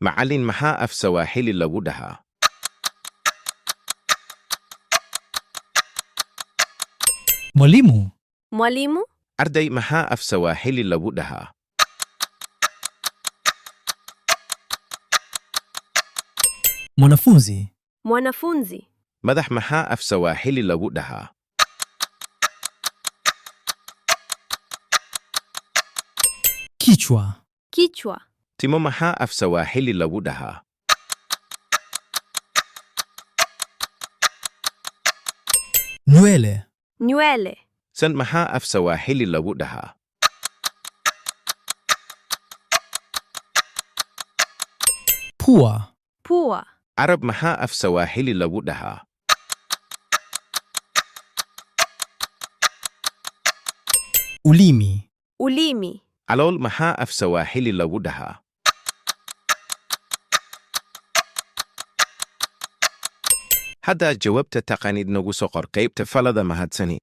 Maalin mahaaf sa wahili lawudaha. Mwalimu. Mwalimu. Arday mahaaf sa wahili lawudaha. Mwanafunzi. Mwanafunzi. Madah mahaaf sa wahili lawudaha. Kichwa. Kichwa. Timo mahaaf sa wahili lawudaha. Nywele. Nywele. San mahaaf sa wahili lawudaha. Pua. Pua. Arab mahaaf sa wahili lawudaha. Ulimi. Ulimi. Alol mahaaf sa wahili lawudaha. هذا جوابت تقانيد نغو سقر كيف تفلد مهدسني